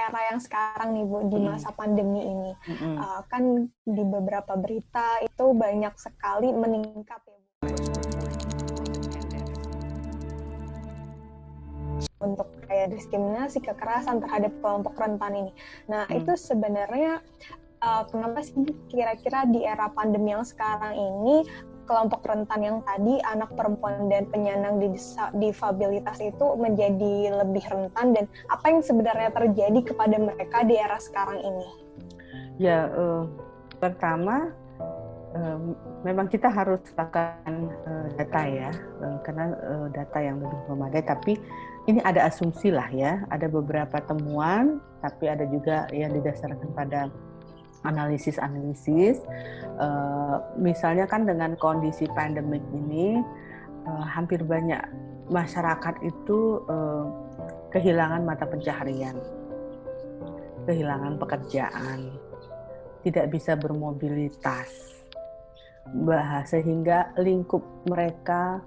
era yang sekarang nih Bu, di masa pandemi ini, kan di beberapa berita itu banyak sekali meningkat ya Bu, untuk kayak diskriminasi, kekerasan terhadap kelompok rentan ini. Nah, itu sebenarnya kenapa sih kira-kira di era pandemi yang sekarang ini kelompok rentan yang tadi anak perempuan dan penyandang difabilitas itu menjadi lebih rentan, dan apa yang sebenarnya terjadi kepada mereka di era sekarang ini? Ya, pertama memang kita harus lakukan data ya, karena data yang lebih memadai, tapi ini ada asumsi lah ya, ada beberapa temuan, tapi ada juga yang didasarkan pada analisis. Misalnya kan dengan kondisi pandemik ini, hampir banyak masyarakat itu kehilangan mata pencaharian, kehilangan pekerjaan, tidak bisa bermobilitas, sehingga lingkup mereka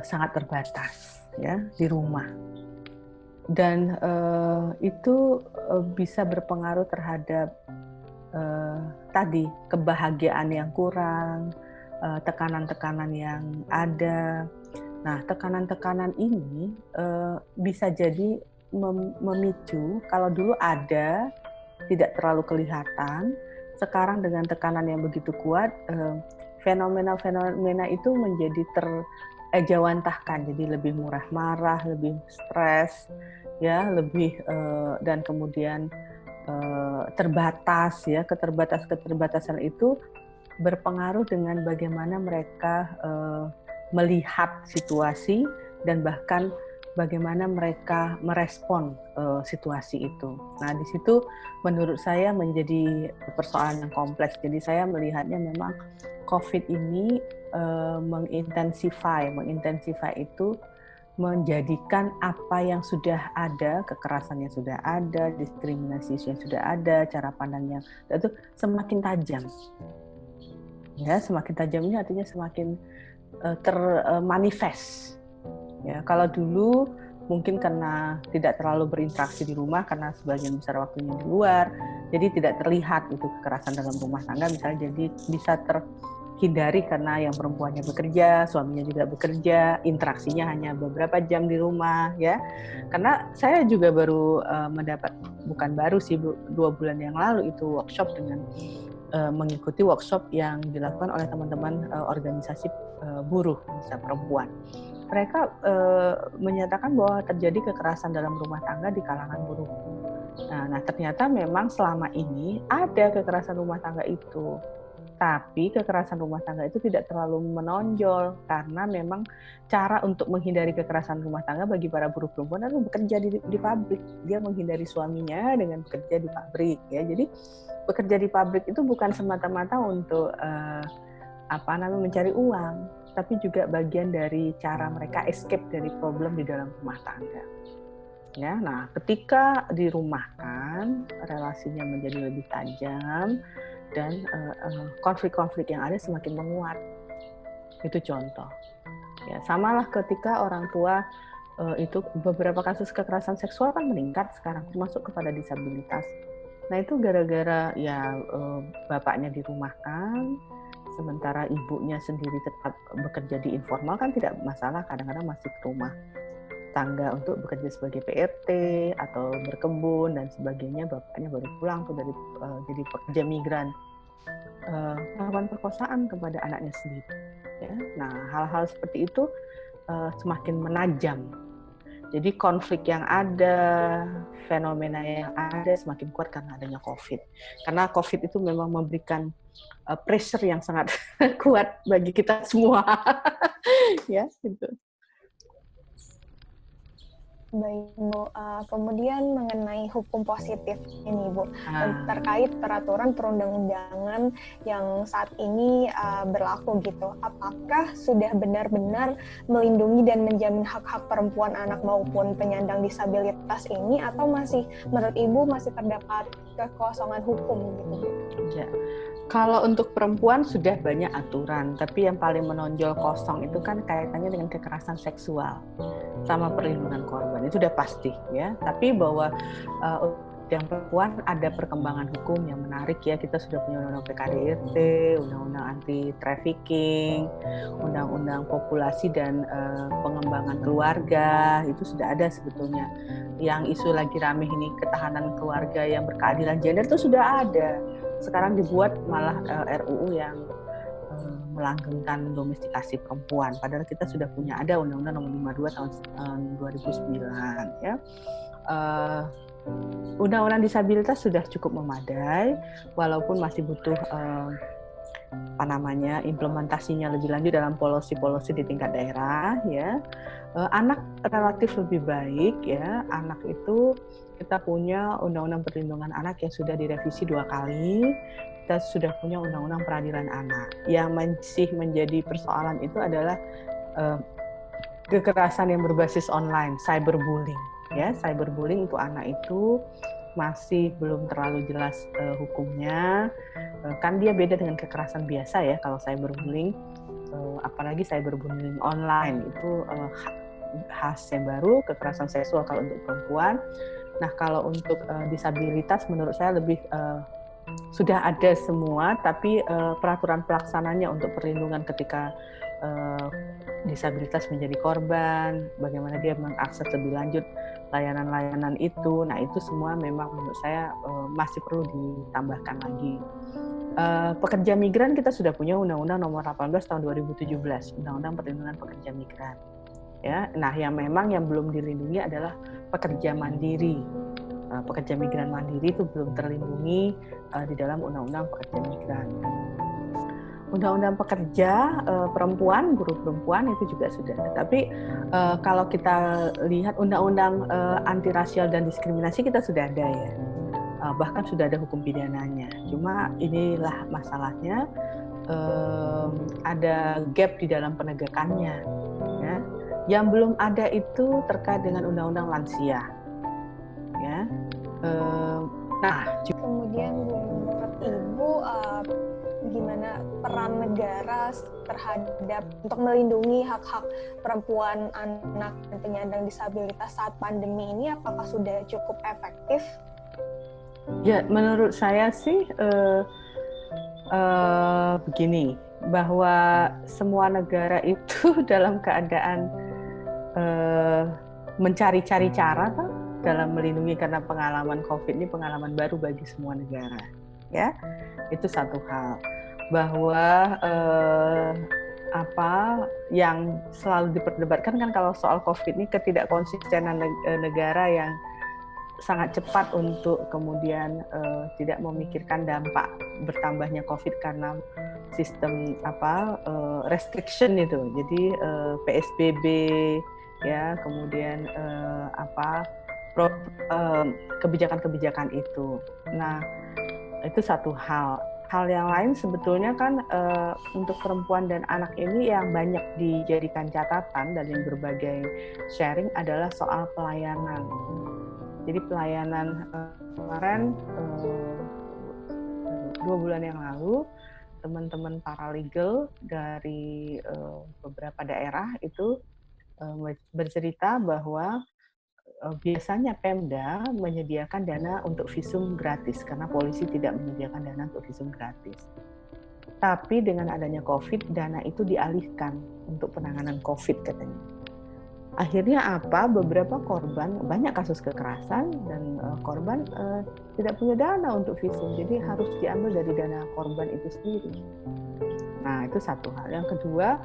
sangat terbatas ya di rumah, dan itu bisa berpengaruh terhadap tadi kebahagiaan yang kurang, tekanan-tekanan yang ada. Nah, tekanan-tekanan ini bisa jadi memicu, kalau dulu ada tidak terlalu kelihatan, sekarang dengan tekanan yang begitu kuat, fenomena itu menjadi terejawantahkan, jadi lebih murah marah, lebih stres, ya, lebih dan kemudian terbatas ya, keterbatasan itu berpengaruh dengan bagaimana mereka melihat situasi dan bahkan bagaimana mereka merespon situasi itu. Nah, di situ menurut saya menjadi persoalan yang kompleks. Jadi saya melihatnya memang COVID ini mengintensify itu menjadikan apa yang sudah ada, kekerasan yang sudah ada, diskriminasi yang sudah ada, cara pandangnya itu semakin tajam. Ya, semakin tajam ini artinya semakin termanifest. Ya, kalau dulu mungkin karena tidak terlalu berinteraksi di rumah karena sebagian besar waktunya di luar, jadi tidak terlihat itu kekerasan dalam rumah tangga misalnya, jadi bisa terhindari karena yang perempuannya bekerja, suaminya juga bekerja, interaksinya hanya beberapa jam di rumah ya. Karena saya juga baru mendapat, bukan baru sih, 2 bulan yang lalu itu workshop dengan mengikuti workshop yang dilakukan oleh teman-teman organisasi buruh bisa perempuan. Mereka menyatakan bahwa terjadi kekerasan dalam rumah tangga di kalangan buruh. Nah, ternyata memang selama ini ada kekerasan rumah tangga itu, tapi kekerasan rumah tangga itu tidak terlalu menonjol karena memang cara untuk menghindari kekerasan rumah tangga bagi para buruh perempuan adalah bekerja di pabrik. Dia menghindari suaminya dengan bekerja di pabrik ya. Jadi bekerja di pabrik itu bukan semata-mata untuk mencari uang, tapi juga bagian dari cara mereka escape dari problem di dalam rumah tangga. Ya, nah ketika dirumahkan, relasinya menjadi lebih tajam dan konflik-konflik yang ada semakin menguat. Itu contoh. Ya, samalah ketika orang tua itu beberapa kasus kekerasan seksual kan meningkat sekarang, termasuk kepada disabilitas. Nah itu gara-gara ya bapaknya dirumahkan, sementara ibunya sendiri tetap bekerja di informal, kan tidak masalah, kadang-kadang masih ke rumah tangga untuk bekerja sebagai PRT atau berkebun dan sebagainya. Bapaknya baru pulang tuh dari jadi pekerja migran, melakukan perkosaan kepada anaknya sendiri. Ya. Nah hal-hal seperti itu semakin menajam. Jadi konflik yang ada, fenomena yang ada semakin kuat karena adanya COVID. Karena COVID itu memang memberikan pressure yang sangat kuat bagi kita semua. Ya, gitu. Baik Bu, kemudian mengenai hukum positif ini Bu, terkait peraturan perundang-undangan yang saat ini berlaku gitu, apakah sudah benar-benar melindungi dan menjamin hak-hak perempuan, anak maupun penyandang disabilitas ini, atau masih menurut Ibu masih terdapat kekosongan hukum gitu Bu? Ya. Kalau untuk perempuan sudah banyak aturan, tapi yang paling menonjol kosong itu kan kaitannya dengan kekerasan seksual sama perlindungan korban, itu sudah pasti ya. Tapi bahwa bidang perempuan ada perkembangan hukum yang menarik ya. Kita sudah punya undang-undang PKDRT, undang-undang anti trafficking, undang-undang populasi dan pengembangan keluarga, itu sudah ada sebetulnya. Yang isu lagi rame ini ketahanan keluarga yang berkeadilan gender itu sudah ada. Sekarang dibuat malah RUU yang melanggengkan domestikasi perempuan. Padahal kita sudah punya ada Undang-Undang Nomor 52 tahun 2009 ya. Undang-undang disabilitas sudah cukup memadai, walaupun masih butuh implementasinya lebih lanjut dalam policy-policy di tingkat daerah ya. Anak relatif lebih baik ya. Anak itu kita punya Undang-Undang Perlindungan Anak yang sudah direvisi 2 kali. Kita sudah punya Undang-Undang Peradilan Anak. Yang masih menjadi persoalan itu adalah kekerasan yang berbasis online, cyberbullying. Ya, cyberbullying untuk anak itu masih belum terlalu jelas hukumnya. Kan dia beda dengan kekerasan biasa ya. Kalau cyberbullying, apalagi cyberbullying online itu khas yang baru, kekerasan seksual kalau untuk perempuan. Nah, kalau untuk disabilitas menurut saya lebih sudah ada semua, tapi peraturan pelaksananya untuk perlindungan ketika disabilitas menjadi korban, bagaimana dia mengakses lebih lanjut layanan-layanan itu. Nah, itu semua memang menurut saya masih perlu ditambahkan lagi. Pekerja migran kita sudah punya Undang-Undang Nomor 18 tahun 2017, Undang-Undang Perlindungan Pekerja Migran. Ya, nah yang memang yang belum dilindungi adalah pekerja mandiri. Pekerja migran mandiri itu belum terlindungi di dalam Undang-Undang Pekerja Migran. Undang-Undang Pekerja Perempuan, Buruh Perempuan itu juga sudah. Tapi kalau kita lihat Undang-Undang Anti Rasial dan Diskriminasi kita sudah ada ya. Bahkan sudah ada hukum pidananya. Cuma inilah masalahnya, ada gap di dalam penegakannya. Ya. Yang belum ada itu terkait dengan Undang-Undang Lansia. Ya. Kemudian menurut Ibu gimana peran negara terhadap untuk melindungi hak-hak perempuan, anak, dan penyandang disabilitas saat pandemi ini, apakah sudah cukup efektif? Ya, menurut saya sih begini, bahwa semua negara itu dalam keadaan mencari-cari cara dalam melindungi, karena pengalaman COVID ini pengalaman baru bagi semua negara, ya. Itu satu hal. Bahwa apa yang selalu diperdebatkan kan kalau soal COVID ini ketidakkonsistenan negara yang sangat cepat untuk kemudian tidak memikirkan dampak bertambahnya COVID karena sistem restriction itu. Jadi PSBB ya, kemudian kebijakan-kebijakan itu. Nah, itu satu hal. Hal yang lain sebetulnya kan untuk perempuan dan anak ini yang banyak dijadikan catatan dan yang berbagai sharing adalah soal pelayanan. Jadi pelayanan kemarin 2 bulan yang lalu teman-teman paralegal dari beberapa daerah itu bercerita bahwa biasanya Pemda menyediakan dana untuk visum gratis karena polisi tidak menyediakan dana untuk visum gratis. Tapi dengan adanya COVID, dana itu dialihkan untuk penanganan COVID katanya. Akhirnya apa? Beberapa korban, banyak kasus kekerasan dan korban tidak punya dana untuk visum, jadi harus diambil dari dana korban itu sendiri. Nah, itu satu hal. Yang kedua,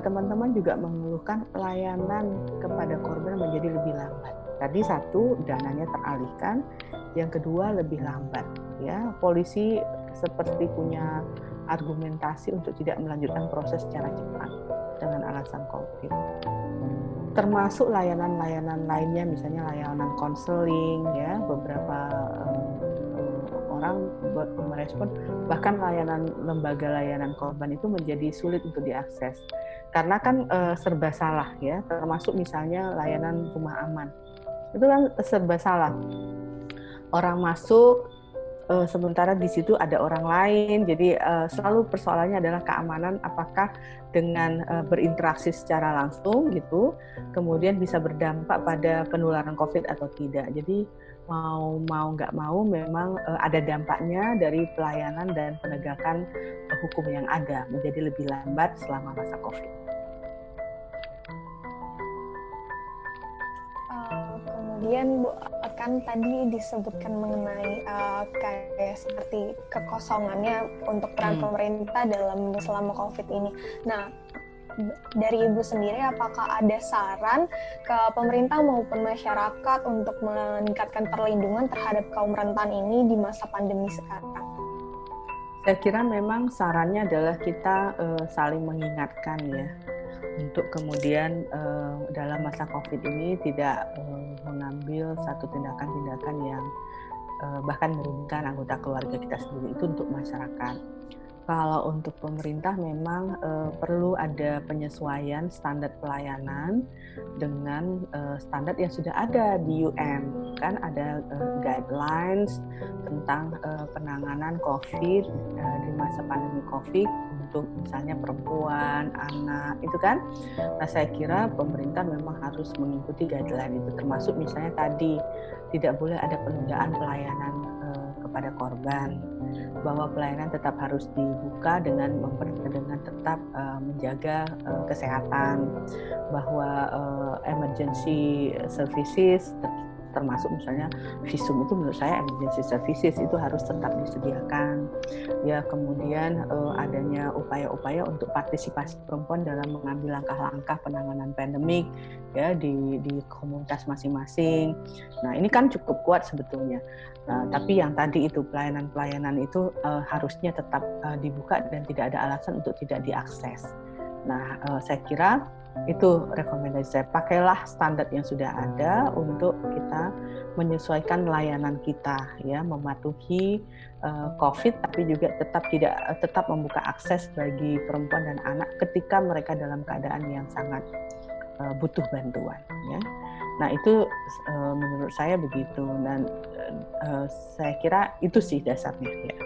teman-teman juga mengeluhkan pelayanan kepada korban menjadi lebih lambat. Tadi satu, dananya teralihkan. Yang kedua, lebih lambat. Ya, polisi seperti punya argumentasi untuk tidak melanjutkan proses secara cepat dengan alasan COVID. Termasuk layanan-layanan lainnya, misalnya layanan konseling, ya, beberapa orang merespon bahkan lembaga layanan korban itu menjadi sulit untuk diakses karena kan serba salah ya, termasuk misalnya layanan rumah aman itu kan serba salah. Orang masuk sementara di situ ada orang lain. Jadi selalu persoalannya adalah keamanan, apakah dengan berinteraksi secara langsung gitu, kemudian bisa berdampak pada penularan COVID atau tidak. Jadi mau nggak mau memang ada dampaknya dari pelayanan dan penegakan hukum yang ada menjadi lebih lambat selama masa COVID. Kemudian Bu, kan tadi disebutkan mengenai kayak seperti kekosongannya untuk peran pemerintah dalam selama COVID ini. Nah, dari Ibu sendiri, apakah ada saran ke pemerintah maupun masyarakat untuk meningkatkan perlindungan terhadap kaum rentan ini di masa pandemi sekarang? Saya kira memang sarannya adalah kita saling mengingatkan ya, untuk kemudian dalam masa COVID ini tidak mengambil satu tindakan-tindakan yang bahkan merugikan anggota keluarga kita sendiri. Itu untuk masyarakat. Kalau untuk pemerintah memang perlu ada penyesuaian standar pelayanan dengan standar yang sudah ada di UN. Kan ada guidelines tentang penanganan COVID di masa pandemi COVID untuk misalnya perempuan, anak, itu kan. Nah, saya kira pemerintah memang harus mengikuti guideline itu, termasuk misalnya tadi tidak boleh ada penundaan pelayanan kepada korban, bahwa pelayanan tetap harus dibuka dengan tetap menjaga kesehatan, bahwa emergency services termasuk misalnya visum itu menurut saya emergency services itu harus tetap disediakan ya. Kemudian adanya upaya-upaya untuk partisipasi perempuan dalam mengambil langkah-langkah penanganan pandemik ya di komunitas masing-masing. Nah, ini kan cukup kuat sebetulnya. Tapi yang tadi itu pelayanan-pelayanan itu harusnya tetap dibuka dan tidak ada alasan untuk tidak diakses. Nah, saya kira itu rekomendasi saya, pakailah standar yang sudah ada untuk kita menyesuaikan layanan kita ya, mematuhi COVID tapi juga tetap membuka akses bagi perempuan dan anak ketika mereka dalam keadaan yang sangat butuh bantuan ya. Nah, itu menurut saya begitu, dan saya kira itu sih dasarnya ya.